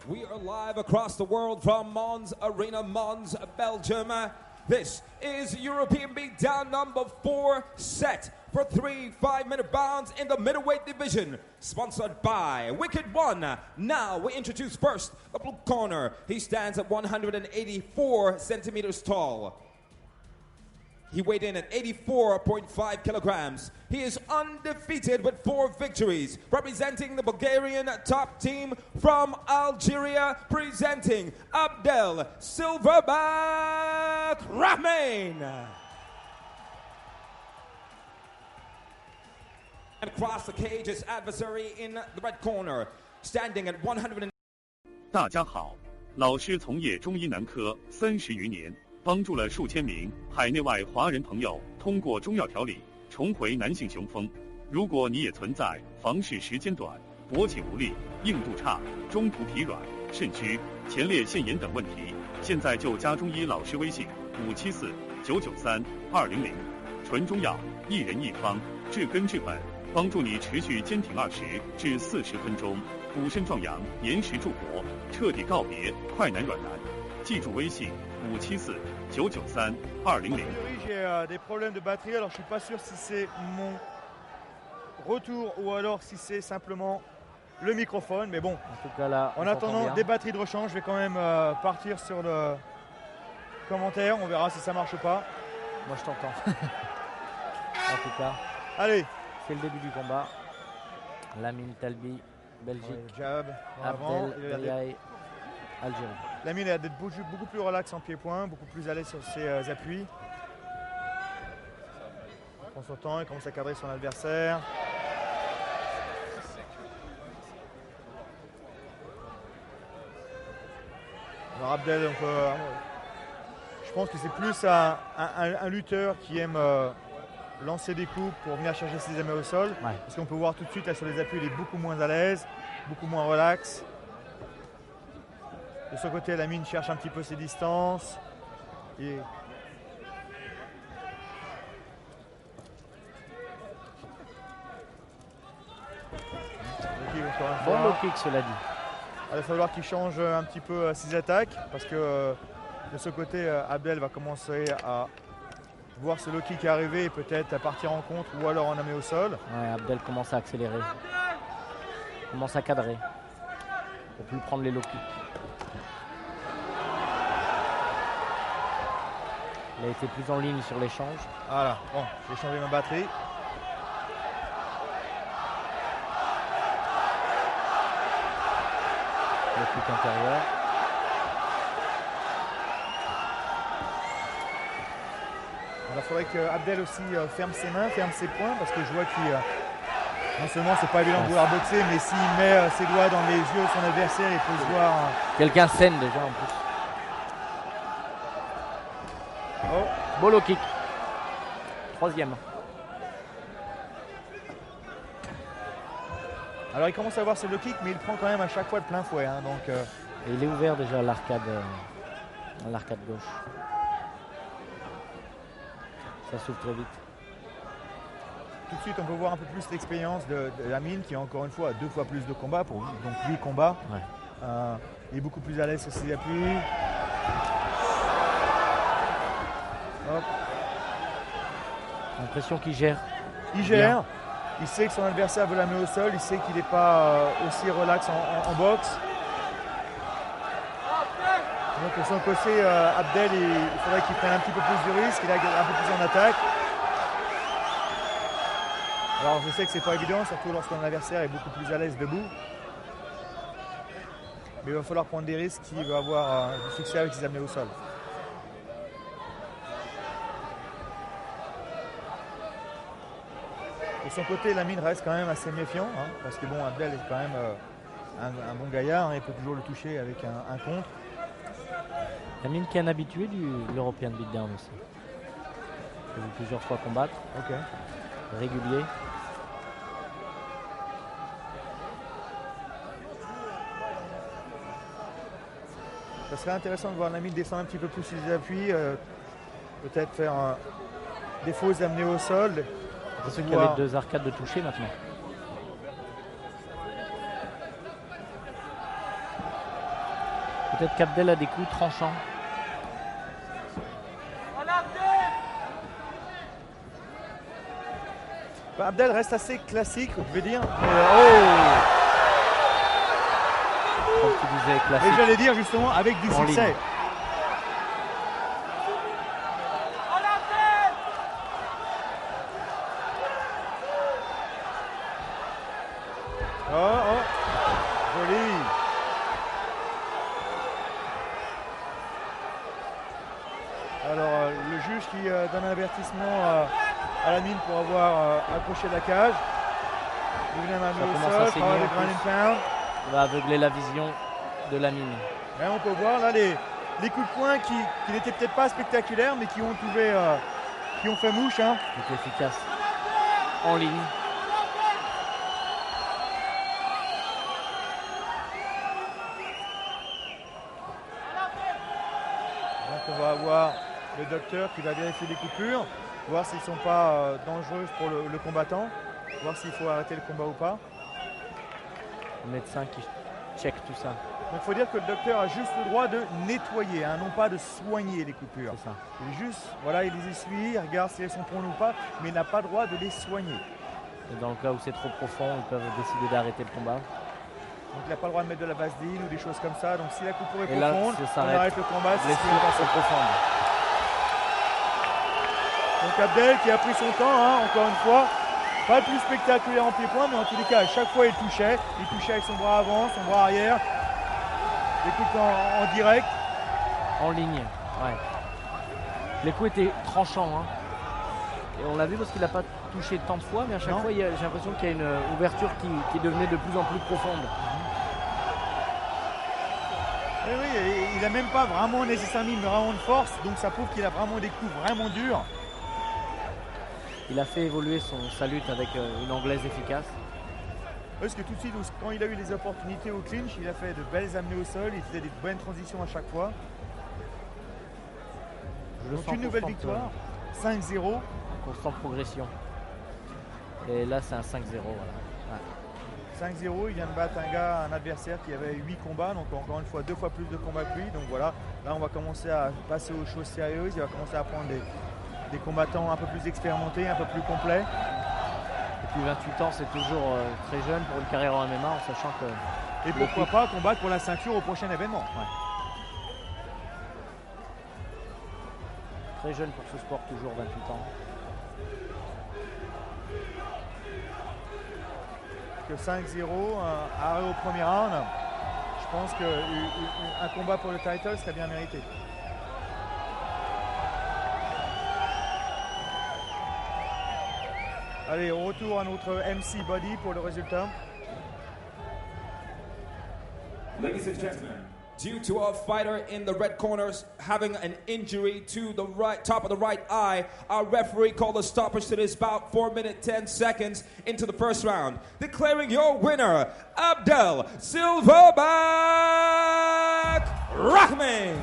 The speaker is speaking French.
We are live across the world from Mons Arena, Mons, Belgium. This is European Beatdown number 4 set for 3 5-minute bounds in the middleweight division, sponsored by Wicked One. Now we introduce first the blue corner. He stands at 184 centimeters tall. He weighed in at 84.5 kilograms. He is undefeated with 4 victories, representing the Bulgarian top team from Algeria, presenting Abdel Silverback Rahman. And across the cage, his adversary in the red corner, standing at 100. 大家好，老师从业中医男科30余年。帮助了数千名海内外华人朋友通过中药调理重回男性雄风。如果你也存在房事时间短、勃起无力、硬度差、中途疲软、肾虚、前列腺炎等问题，现在就加中医老师微信574-993-200，纯中药，1人1方，治根治本，帮助你持续坚挺20至40分钟，补肾壮阳，延时助勃，彻底告别快男软男。记住微信574-993-200。J'ai des problèmes de batterie, alors je suis pas sûr si c'est mon retour ou alors si c'est simplement le microphone, mais bon. En tout cas là, en attendant des batteries de rechange, je vais quand même partir sur le commentaire, on verra si ça marche ou pas. Moi je t'entends. En tout cas, allez, c'est le début du combat. Lamine Talbi, Belgique. Ouais, jab, Abdel Beriaï, Algérie. Lamine a d'être beaucoup plus relax en pied-point, beaucoup plus à l'aise sur ses appuis. Il prend son temps, il commence à cadrer son adversaire. Alors Abdel, je pense que c'est plus un lutteur qui aime lancer des coups pour venir chercher ses amis au sol. Ouais. Parce qu'on peut voir tout de suite là, sur les appuis, il est beaucoup moins à l'aise, beaucoup moins relax. De son côté, Lamine cherche un petit peu ses distances. Et bon low kick, cela dit. Il va falloir qu'il change un petit peu ses attaques parce que de ce côté, Abdel va commencer à voir ce low kick arriver et peut-être à partir en contre ou alors en amener au sol. Ouais, Abdel commence à accélérer. Commence à cadrer pour plus prendre les low kicks. Il a été plus en ligne sur l'échange. Voilà, bon, j'ai changé ma batterie. Le kick intérieur. Il faudrait que Abdel aussi ferme ses mains, ferme ses poings, parce que je vois qu'il non seulement c'est pas évident de vouloir boxer, mais s'il met ses doigts dans les yeux de son adversaire, il peut se voir. Quelqu'un saigne déjà en plus. Oh. Beau low kick. Troisième. Alors il commence à avoir ce low kick, mais il prend quand même à chaque fois de plein fouet. Hein, donc, Et il est ouvert déjà à l'arcade gauche. Ça s'ouvre très vite. Tout de suite, on peut voir un peu plus l'expérience de Lamine, qui encore une fois a 2 fois plus de combats, donc 8 combats. Ouais. Il est beaucoup plus à l'aise sur ses appuis. Hop. J'ai l'impression qu'il gère. Il gère. Bien. Il sait que son adversaire veut l'amener au sol. Il sait qu'il n'est pas aussi relax en boxe. Donc de son côté, Abdel, il faudrait qu'il prenne un petit peu plus de risque. Il a un peu plus en attaque. Alors je sais que c'est pas évident, surtout lorsqu'un adversaire est beaucoup plus à l'aise debout. Mais il va falloir prendre des risques s'il veut avoir du succès avec ses amenés au sol. De son côté, Lamine reste quand même assez méfiant, hein, parce que bon, Abdel est quand même un bon gaillard, hein, il peut toujours le toucher avec un contre. Lamine qui est un habitué de l'European Beatdown aussi. Il a vu plusieurs fois combattre. Ok. Régulier. Ça serait intéressant de voir Lamine descendre un petit peu plus ses appuis, peut-être faire des fausses amenées au sol. C'est ceux qui avaient 2 arcades de toucher maintenant. Peut-être qu'Abdel a des coups tranchants. Abdel reste assez classique, on peut dire. Mais, Comme tu disais, Et classique. j'allais dire justement avec du En succès. ligne. Joli. Alors le juge qui donne un avertissement à la mine pour avoir accroché la cage. Il vient Ça m'amener au commence à sol, saigner par en le plus. ground and pound. Il va aveugler la vision de la mine. Et on peut voir là les coups de poing qui n'étaient peut-être pas spectaculaires mais qui ont qui ont fait mouche. Hein. Il est efficace. En ligne. Donc on va avoir le docteur qui va vérifier les coupures, voir s'ils ne sont pas dangereuses pour le combattant, voir s'il faut arrêter le combat ou pas. Le médecin qui check tout ça. Donc il faut dire que le docteur a juste le droit de nettoyer, hein, non pas de soigner les coupures. C'est ça. Il est juste, voilà, il les essuie, il regarde si elles sont profondes ou pas, mais il n'a pas le droit de les soigner. Et dans le cas où c'est trop profond, ils peuvent décider d'arrêter le combat. Donc il n'a pas le droit de mettre de la vaseline ou des choses comme ça. Donc si la coupure est Et là, profonde, ça on s'arrête. arrête le combat. C'est ce qui Blessure va passer. trop profonde. Donc Abdel qui a pris son temps, hein, encore une fois. Pas le plus spectaculaire en pied-point, mais en tous les cas, à chaque fois il touchait. Il touchait avec son bras avant, son bras arrière. Des coups en direct. En ligne, ouais. Les coups étaient tranchants. Hein. Et on l'a vu parce qu'il n'a pas touché tant de fois, mais à chaque Non. fois, j'ai l'impression qu'il y a une ouverture qui devenait de plus en plus profonde. Et oui, et il n'a même pas vraiment nécessairement vraiment de force, donc ça prouve qu'il a vraiment des coups vraiment durs. Il a fait évoluer sa lutte avec une anglaise efficace. Parce que tout de suite, quand il a eu les opportunités au clinch, il a fait de belles amenées au sol, il faisait des bonnes transitions à chaque fois. Je le Donc sens une nouvelle constante, victoire, 5-0. Constante progression. Et là, c'est un 5-0. Voilà. Ouais. 5-0, il vient de battre un adversaire qui avait 8 combats, donc encore une fois 2 fois plus de combats que lui. Donc voilà, là on va commencer à passer aux choses sérieuses, il va commencer à prendre des combattants un peu plus expérimentés, un peu plus complets. Et puis 28 ans, c'est toujours très jeune pour une carrière en MMA, en sachant que Et pourquoi pas combattre pour la ceinture au prochain événement. très jeune pour ce sport, toujours 28 ans. Que 5-0, un arrêt au premier round, je pense qu'un combat pour le title serait bien mérité. Allez, on retourne à notre MC Body pour le résultat. Ladies and gentlemen, due to our fighter in the red corners having an injury to the top of the right eye, our referee called a stoppage to this bout 4 minutes 10 seconds into the first round, declaring your winner, Abdel Silverback Rahman.